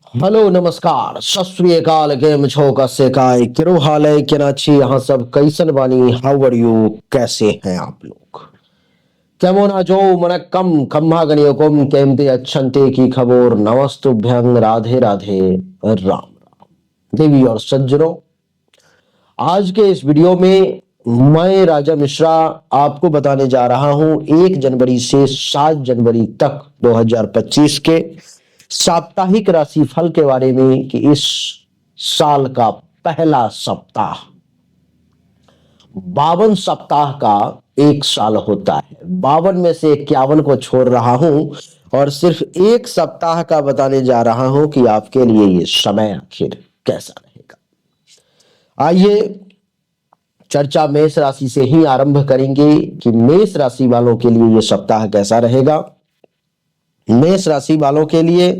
Hello नमस्कार सत श्री अकाल केम छो कसे काय किरो हाल है केना छी यहाँ सब कैसन बानी हाउ आर यू कैसे हैं आप लोग केमोन आजो मनक्कम खम्मा गणियोकुम केमते अच्छन्ते की खबर नमस्तुभ्यं राधे राधे राम राम देवी और सज्जनों आज के इस वीडियो में मैं राजा मिश्रा आपको बताने जा रहा हूं 1 जनवरी से 7 जनवरी तक 2025 के साप्ताहिक राशिफल के बारे में कि इस साल का पहला सप्ताह 52 सप्ताह का एक साल होता है। 52 में से 51 को छोड़ रहा हूं और सिर्फ एक सप्ताह का बताने जा रहा हूं कि आपके लिए ये समय आखिर कैसा रहेगा। आइए चर्चा मेष राशि से ही आरंभ करेंगे कि मेष राशि वालों के लिए यह सप्ताह कैसा रहेगा। मेष राशि वालों के लिए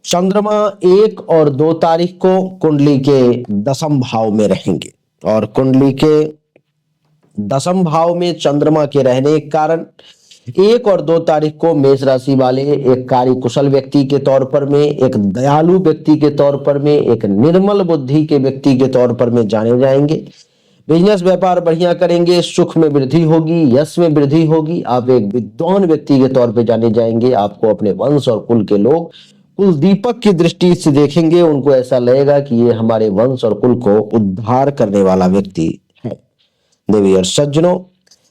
चंद्रमा 1 और 2 तारीख को कुंडली के 10वें भाव में रहेंगे और कुंडली के 10वें भाव में चंद्रमा के रहने के कारण 1 और 2 तारीख को मेष राशि वाले एक कार्य कुशल व्यक्ति के तौर पर में, एक दयालु व्यक्ति के तौर पर में, एक निर्मल बुद्धि के व्यक्ति के तौर पर में जाने जाएंगे। बिजनेस व्यापार बढ़िया करेंगे, सुख में वृद्धि होगी, यश में वृद्धि होगी। आप एक विद्वान व्यक्ति के तौर पे जाने जाएंगे। आपको अपने वंश और कुल के लोग कुल दीपक की दृष्टि से देखेंगे। उनको ऐसा लगेगा कि ये हमारे वंश और कुल को उद्धार करने वाला व्यक्ति है। देवी और सज्जनों,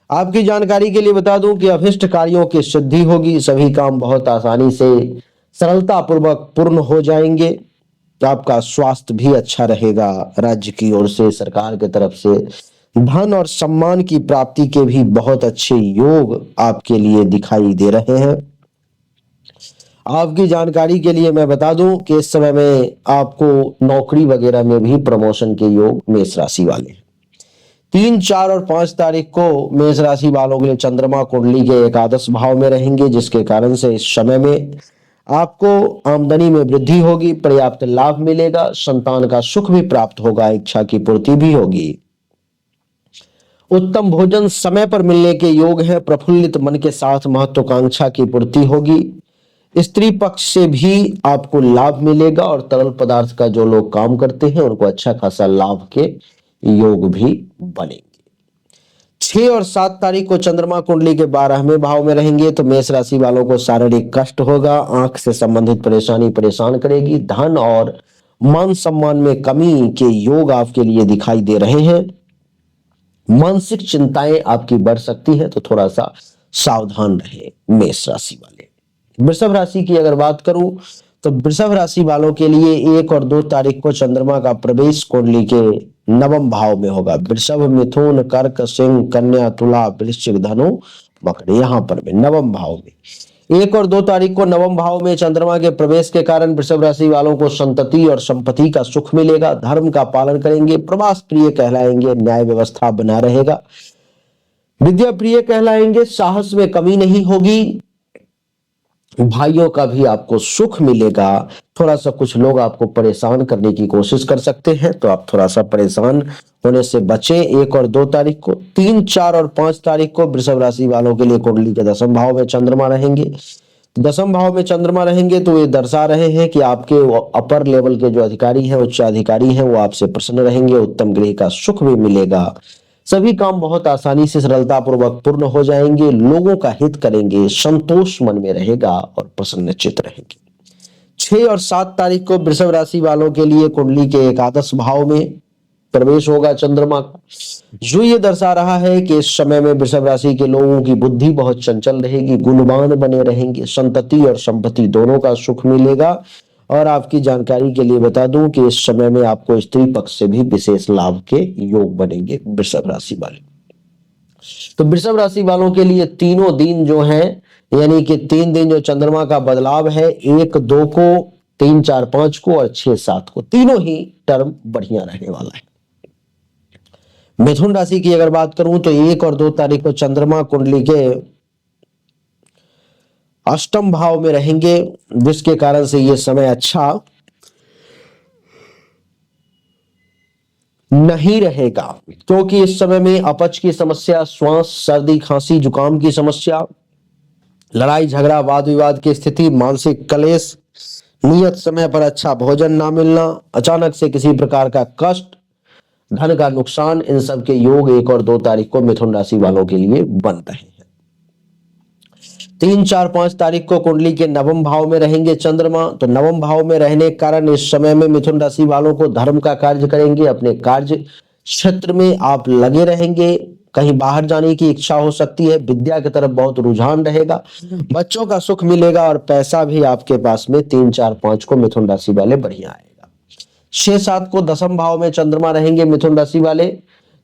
आपकी जानकारी के लिए बता दूं कि अभिष्ट कार्यों की सिद्धि होगी। सभी काम बहुत आसानी से सरलता पूर्वक पूर्ण हो जाएंगे। आपका स्वास्थ्य भी अच्छा रहेगा। राज्य की ओर से, सरकार की तरफ से धन और सम्मान की प्राप्ति के भी बहुत अच्छे योग आपके लिए दिखाई दे रहे हैं। आपकी जानकारी के लिए मैं बता दूं कि इस समय में आपको नौकरी वगैरह में भी प्रमोशन के योग मेष राशि वाले हैं। 3, 4 और 5 तारीख को मेष राशि वालों के लिए चंद्रमा कुंडली के एकादश भाव में रहेंगे, जिसके कारण से इस समय में आपको आमदनी में वृद्धि होगी, पर्याप्त लाभ मिलेगा, संतान का सुख भी प्राप्त होगा, इच्छा की पूर्ति भी होगी। उत्तम भोजन समय पर मिलने के योग है। प्रफुल्लित मन के साथ महत्वाकांक्षा की पूर्ति होगी। स्त्री पक्ष से भी आपको लाभ मिलेगा और तरल पदार्थ का जो लोग काम करते हैं उनको अच्छा खासा लाभ के योग भी बनेंगे। 6 और 7 तारीख को चंद्रमा कुंडली के 12वें भाव में रहेंगे तो मेष राशि वालों को शारीरिक कष्ट होगा, आंख से संबंधित परेशानी परेशान करेगी। धन और मान सम्मान में कमी के योग आपके लिए दिखाई दे रहे हैं। मानसिक चिंताएं आपकी बढ़ सकती है तो थोड़ा सा सावधान रहे मेष राशि वाले। वृषभ राशि की अगर बात करूं तो वृषभ राशि वालों के लिए 1 और 2 तारीख को चंद्रमा का प्रवेश कुंडली के 9वें भाव में होगा। वृषभ, मिथुन, कर्क, सिंह, कन्या, तुला, वृश्चिक, धनु, मकर, यहां पर में 9वें भाव में 1 और 2 तारीख को 9वें भाव में चंद्रमा के प्रवेश के कारण वृषभ राशि वालों को संतति और संपत्ति का सुख मिलेगा। धर्म का पालन करेंगे, प्रवास प्रिय कहलाएंगे, न्याय व्यवस्था बना रहेगा, विद्या प्रिय कहलाएंगे, साहस में कमी नहीं होगी, भाइयों का भी आपको सुख मिलेगा। थोड़ा सा कुछ लोग आपको परेशान करने की कोशिश कर सकते हैं तो आप थोड़ा सा परेशान होने से बचें। 1 और 2 तारीख को 3, 4 और 5 तारीख को वृषभ राशि वालों के लिए कुंडली के 10वें भाव में चंद्रमा रहेंगे। 10वें भाव में चंद्रमा रहेंगे तो ये दर्शा रहे हैं कि आपके अपर लेवल के जो अधिकारी हैं, उच्च अधिकारी हैं, वो आपसे प्रसन्न रहेंगे। उत्तम गृह का सुख भी मिलेगा। सभी काम बहुत आसानी से सरलता पूर्वक पूर्ण हो जाएंगे। लोगों का हित करेंगे, संतोष मन में रहेगा और प्रसन्नचित रहेंगे। 6 और 7 तारीख को वृषभ राशि वालों के लिए कुंडली के एकादश भाव में प्रवेश होगा चंद्रमा का, जो ये दर्शा रहा है कि इस समय में वृषभ राशि के लोगों की बुद्धि बहुत चंचल रहेगी, गुणवान बने रहेंगे, संतति और संपत्ति दोनों का सुख मिलेगा। और आपकी जानकारी के लिए बता दूं कि इस समय में आपको स्त्री पक्ष से भी विशेष लाभ के योग बनेंगे वृषभ राशि वाले। तो वृषभ राशि वालों के लिए तीनों दिन जो हैं, यानी कि 3 दिन जो चंद्रमा का बदलाव है, 1, 2 को, 3, 4, 5 को और 6, 7 को, तीनों ही टर्म बढ़िया रहने वाला है। मिथुन राशि की अगर बात करूं तो 1 और 2 तारीख को चंद्रमा कुंडली के 8वें भाव में रहेंगे, जिसके कारण से यह समय अच्छा नहीं रहेगा, क्योंकि इस समय में अपच की समस्या, श्वास, सर्दी, खांसी, जुकाम की समस्या, लड़ाई झगड़ा, वाद विवाद की स्थिति, मानसिक कलेश, नियत समय पर अच्छा भोजन ना मिलना, अचानक से किसी प्रकार का कष्ट, धन का नुकसान, इन सब के योग 1 और 2 तारीख को मिथुन राशि वालों के लिए बन रहे हैं। 3, 4, 5 तारीख को कुंडली के नवम भाव में रहेंगे चंद्रमा, तो नवम भाव में रहने के कारण इस समय में मिथुन राशि वालों को धर्म का कार्य करेंगे, अपने कार्य क्षेत्र में आप लगे रहेंगे, कहीं बाहर जाने की इच्छा हो सकती है, विद्या की तरफ बहुत रुझान रहेगा, बच्चों का सुख मिलेगा और पैसा भी आपके पास में 3, 4, 5 को मिथुन राशि वाले बढ़िया आएगा। 6, 7 को दसम भाव में चंद्रमा रहेंगे मिथुन राशि वाले,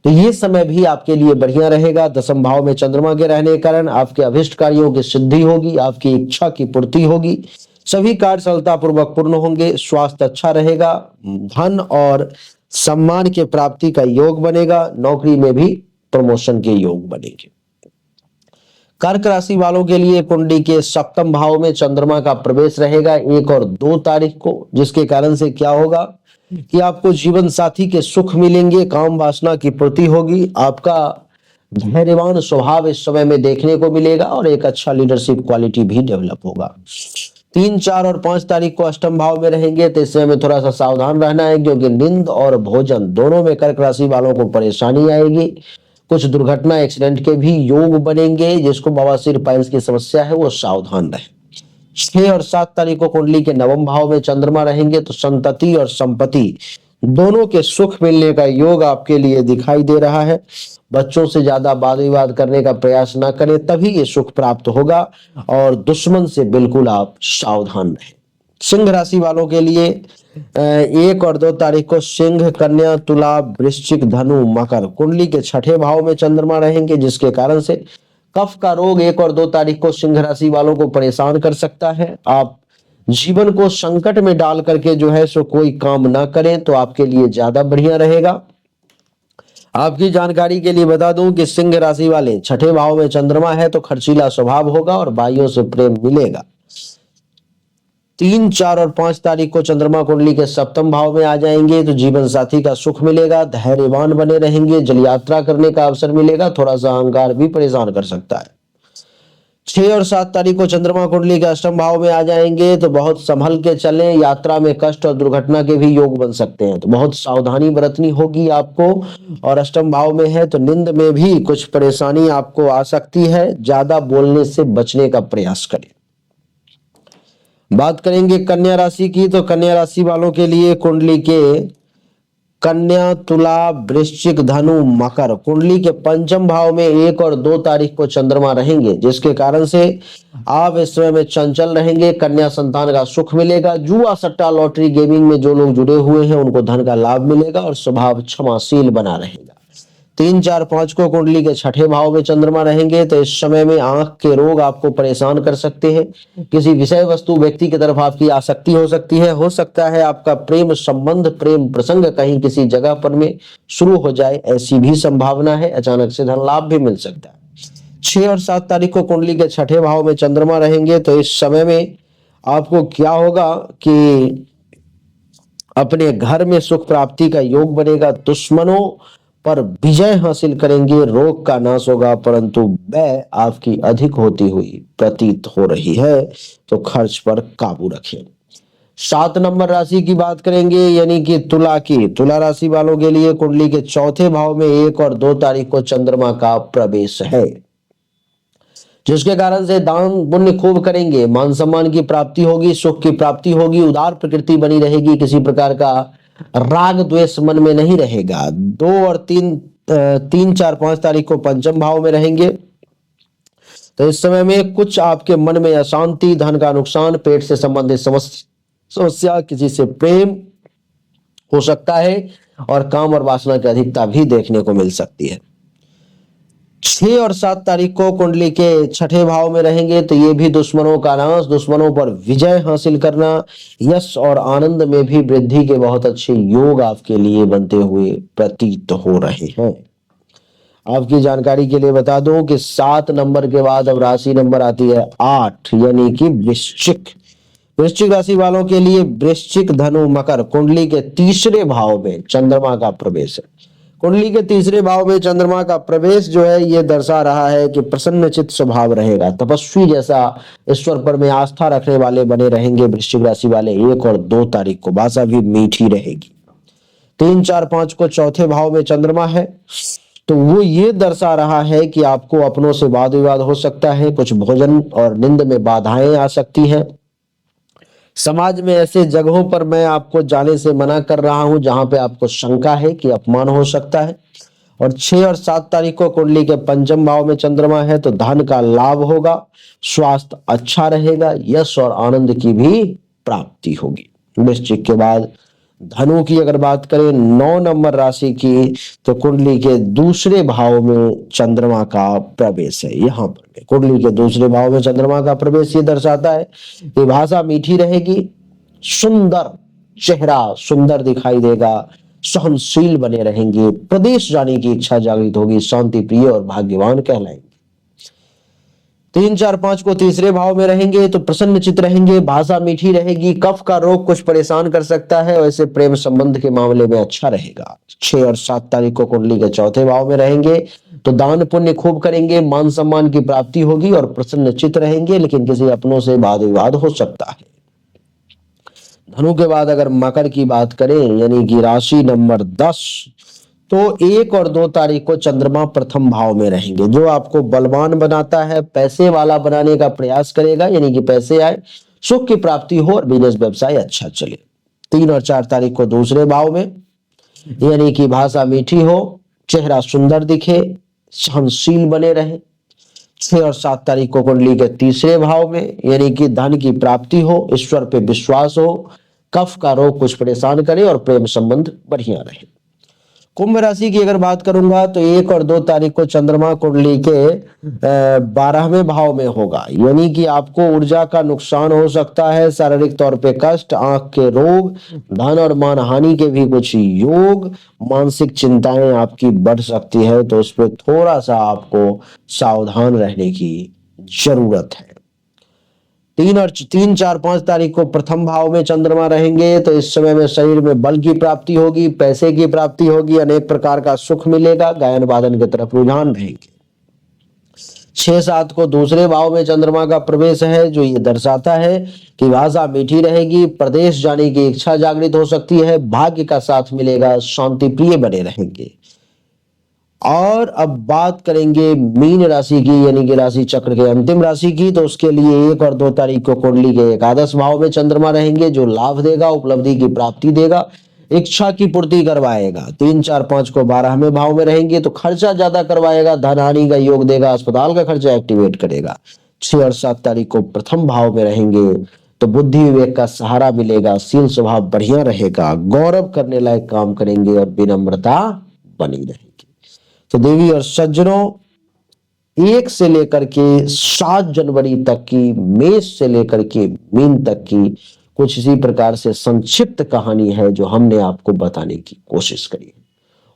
तो ये समय भी आपके लिए बढ़िया रहेगा। दसम भाव में चंद्रमा के रहने के कारण आपके अभिष्ट कार्यों की सिद्धि होगी, आपकी इच्छा की पूर्ति होगी, सभी कार्य सफलतापूर्वक पूर्ण होंगे, स्वास्थ्य अच्छा रहेगा, धन और सम्मान के प्राप्ति का योग बनेगा, नौकरी में भी प्रमोशन के योग बनेंगे। कर्क राशि वालों के लिए कुंडली के सप्तम भाव में चंद्रमा का प्रवेश रहेगा 1 और 2 तारीख को, जिसके कारण से क्या होगा कि आपको जीवन साथी के सुख मिलेंगे, काम वासना की पूर्ति होगी, आपका धैर्यवान स्वभाव इस समय में देखने को मिलेगा और एक अच्छा लीडरशिप क्वालिटी भी डेवलप होगा। 3, 4 और 5 तारीख को अष्टम भाव में रहेंगे, तो इस समय में थोड़ा सा सावधान रहना है, क्योंकि नींद और भोजन दोनों में कर्क राशि वालों को परेशानी आएगी, कुछ दुर्घटना एक्सीडेंट के भी योग बनेंगे, जिसको बवासीर पाइल्स की समस्या है वो सावधान रहे। 6 और 7 तारीख को कुंडली के नवम भाव में चंद्रमा रहेंगे, तो संतति और संपत्ति दोनों के सुख मिलने का योग आपके लिए दिखाई दे रहा है। बच्चों से ज्यादा वाद विवाद करने का प्रयास ना करें, तभी ये सुख प्राप्त होगा, और दुश्मन से बिल्कुल आप सावधान रहें। सिंह राशि वालों के लिए 1 और 2 तारीख को सिंह, कन्या, तुला, वृश्चिक, धनु, मकर कुंडली के छठे भाव में चंद्रमा रहेंगे, जिसके कारण से कफ का रोग 1 और 2 तारीख को सिंह राशि वालों को परेशान कर सकता है। आप जीवन को संकट में डाल करके जो है सो कोई काम ना करें तो आपके लिए ज्यादा बढ़िया रहेगा। आपकी जानकारी के लिए बता दूं कि सिंह राशि वाले छठे भाव में चंद्रमा है, तो खर्चीला स्वभाव होगा और भाइयों से प्रेम मिलेगा। 3, 4 और 5 तारीख को चंद्रमा कुंडली के सप्तम भाव में आ जाएंगे, तो जीवन साथी का सुख मिलेगा, धैर्यवान बने रहेंगे, जल यात्रा करने का अवसर मिलेगा, थोड़ा सा अहंकार भी परेशान कर सकता है। 6 और 7 तारीख को चंद्रमा कुंडली के अष्टम भाव में आ जाएंगे, तो बहुत संभल के चलें, यात्रा में कष्ट और दुर्घटना के भी योग बन सकते हैं, तो बहुत सावधानी बरतनी होगी आपको। और अष्टम भाव में है तो नींद में भी कुछ परेशानी आपको आ सकती है, ज्यादा बोलने से बचने का प्रयास करें। बात करेंगे कन्या राशि की, तो कन्या राशि वालों के लिए कुंडली के कन्या, तुला, वृश्चिक, धनु, मकर कुंडली के पंचम भाव में 1 और 2 तारीख को चंद्रमा रहेंगे, जिसके कारण से आप इस समय में चंचल रहेंगे, कन्या संतान का सुख मिलेगा, जुआ सट्टा लॉटरी गेमिंग में जो लोग जुड़े हुए हैं उनको धन का लाभ मिलेगा और स्वभाव क्षमाशील बना रहेगा। 3, 4, 5 को कुंडली के छठे भाव में चंद्रमा रहेंगे, तो इस समय में आंख के रोग आपको परेशान कर सकते हैं, किसी विषय वस्तु व्यक्ति की तरफ आपकी आसक्ति हो सकती है, हो सकता है आपका प्रेम संबंध, प्रेम प्रसंग कहीं किसी जगह पर में शुरू हो जाए, ऐसी भी संभावना है, अचानक से धन लाभ भी मिल सकता है। 6 और 7 तारीख को कुंडली के छठे भाव में चंद्रमा रहेंगे, तो इस समय में आपको क्या होगा कि अपने घर में सुख प्राप्ति का योग बनेगा, दुश्मनों पर विजय हासिल करेंगे, रोग का नाश होगा, परंतु व्यय आपकी अधिक होती हुई प्रतीत हो रही है, तो खर्च पर काबू रखें। 7 नंबर राशि की बात करेंगे, यानी कि तुला की। तुला राशि वालों के लिए कुंडली के चौथे भाव में 1 और 2 तारीख को चंद्रमा का प्रवेश है, जिसके कारण से दान पुण्य खूब करेंगे, मान सम्मान की प्राप्ति होगी, सुख की प्राप्ति होगी, उदार प्रकृति बनी रहेगी, किसी प्रकार का राग द्वेष मन में नहीं रहेगा। 3, 4, 5 तारीख को पंचम भाव में रहेंगे, तो इस समय में कुछ आपके मन में अशांति, धन का नुकसान, पेट से संबंधित समस्या, किसी से प्रेम हो सकता है और काम और वासना की अधिकता भी देखने को मिल सकती है। 6 और 7 तारीख को कुंडली के छठे भाव में रहेंगे, तो ये भी दुश्मनों का नाश, दुश्मनों पर विजय हासिल करना, यश और आनंद में भी वृद्धि के बहुत अच्छे योग आपके लिए बनते हुए प्रतीत हो रहे हैं। आपकी जानकारी के लिए बता दूं कि 7 नंबर के बाद अब राशि नंबर आती है 8, यानी कि वृश्चिक। वृश्चिक राशि वालों के लिए वृश्चिक, धनु, मकर कुंडली के तीसरे भाव में चंद्रमा का प्रवेश है। कुंडली के तीसरे भाव में चंद्रमा का प्रवेश जो है ये दर्शा रहा है कि प्रसन्नचित्त स्वभाव रहेगा, तपस्वी जैसा ईश्वर पर में आस्था रखने वाले बने रहेंगे। वृश्चिक राशि वाले 1 और 2 तारीख को भाषा भी मीठी रहेगी। 3, 4, 5 को चौथे भाव में चंद्रमा है, तो वो ये दर्शा रहा है कि आपको अपनों से वाद विवाद हो सकता है, कुछ भोजन और नींद में बाधाएं आ सकती हैं। समाज में ऐसे जगहों पर मैं आपको जाने से मना कर रहा हूं जहां पे आपको शंका है कि अपमान हो सकता है। और 6 और 7 तारीख को कुंडली के पंचम भाव में चंद्रमा है, तो धन का लाभ होगा, स्वास्थ्य अच्छा रहेगा, यश और आनंद की भी प्राप्ति होगी। वृश्चिक के बाद धनु की अगर बात करें 9 नंबर राशि की, तो कुंडली के दूसरे भाव में चंद्रमा का प्रवेश है। यहाँ पर कुंडली के दूसरे भाव में चंद्रमा का प्रवेश ये दर्शाता है कि भाषा मीठी रहेगी, सुंदर चेहरा सुंदर दिखाई देगा, सहनशील बने रहेंगे, प्रदेश जाने की इच्छा जागृत होगी, शांति प्रिय और भाग्यवान कहलाएंगे। 3, 4, 5 को तीसरे भाव में रहेंगे तो प्रसन्न चित्त रहेंगे, भाषा मीठी रहेगी, कफ का रोग कुछ परेशान कर सकता है, वैसे प्रेम संबंध के मामले में अच्छा रहेगा। 6 और 7 तारीख को कुंडली के चौथे भाव में रहेंगे तो दान पुण्य खूब करेंगे, मान सम्मान की प्राप्ति होगी और प्रसन्न चित्त रहेंगे, लेकिन किसी अपनों से वाद विवाद हो सकता है। धनु के बाद अगर मकर की बात करें यानी कि राशि नंबर 10, तो 1 और 2 तारीख को चंद्रमा प्रथम भाव में रहेंगे, जो आपको बलवान बनाता है, पैसे वाला बनाने का प्रयास करेगा, यानी कि पैसे आए, सुख की प्राप्ति हो और बिजनेस व्यवसाय अच्छा चले। 3 और 4 तारीख को दूसरे भाव में, यानी कि भाषा मीठी हो, चेहरा सुंदर दिखे, सहनशील बने रहे। 6 और 7 तारीख को कुंडली के तीसरे भाव में, यानी कि धन की प्राप्ति हो, ईश्वर पे विश्वास हो, कफ का रोग कुछ परेशान करे और प्रेम संबंध बढ़िया रहे। कुंभ राशि की अगर बात करूंगा तो 1 और 2 तारीख को चंद्रमा कुंडली के 12वें भाव में होगा, यानी कि आपको ऊर्जा का नुकसान हो सकता है, शारीरिक तौर पे कष्ट, आंख के रोग, धन और मान हानि के भी कुछ योग, मानसिक चिंताएं आपकी बढ़ सकती है, तो उस पर थोड़ा सा आपको सावधान रहने की जरूरत है। 3, 4, 5 तारीख को प्रथम भाव में चंद्रमा रहेंगे तो इस समय में शरीर में बल की प्राप्ति होगी, पैसे की प्राप्ति होगी, अनेक प्रकार का सुख मिलेगा, गायन वादन की तरफ रुझान रहेंगे। 6, 7 को दूसरे भाव में चंद्रमा का प्रवेश है, जो ये दर्शाता है कि भाषा मीठी रहेगी, प्रदेश जाने की इच्छा जागृत हो सकती है, भाग्य का साथ मिलेगा, शांति प्रिय बने रहेंगे। और अब बात करेंगे मीन राशि की, यानी कि राशि चक्र के अंतिम राशि की, तो उसके लिए 1 और 2 तारीख को कुंडली के एकादश भाव में चंद्रमा रहेंगे, जो लाभ देगा, उपलब्धि की प्राप्ति देगा, इच्छा की पूर्ति करवाएगा। 3, 4, 5 को 12वें भाव में रहेंगे तो खर्चा ज्यादा करवाएगा, धन हानि का योग देगा, अस्पताल का खर्चा एक्टिवेट करेगा। 6 और 7 तारीख को प्रथम भाव में रहेंगे तो बुद्धि विवेक का सहारा मिलेगा, शील स्वभाव बढ़िया रहेगा, गौरव करने लायक काम करेंगे और विनम्रता बनी रहेगी। तो देवी और सज्जनों, 1 से लेकर के 7 जनवरी तक की, मेष से लेकर के मीन तक की कुछ इसी प्रकार से संक्षिप्त कहानी है जो हमने आपको बताने की कोशिश करी है।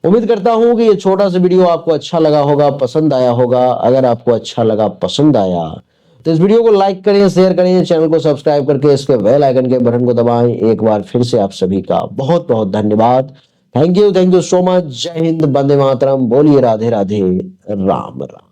उम्मीद करता हूं कि ये छोटा सा वीडियो आपको अच्छा लगा होगा, पसंद आया होगा। अगर आपको अच्छा लगा, पसंद आया, तो इस वीडियो को लाइक करें, शेयर करें, चैनल को सब्सक्राइब करके इसके बेल आइकन के बटन को दबाएं। एक बार फिर से आप सभी का बहुत बहुत धन्यवाद। Thank you so much. जय हिंद, वंदे मातरम, बोलिए राधे राधे, राम राम।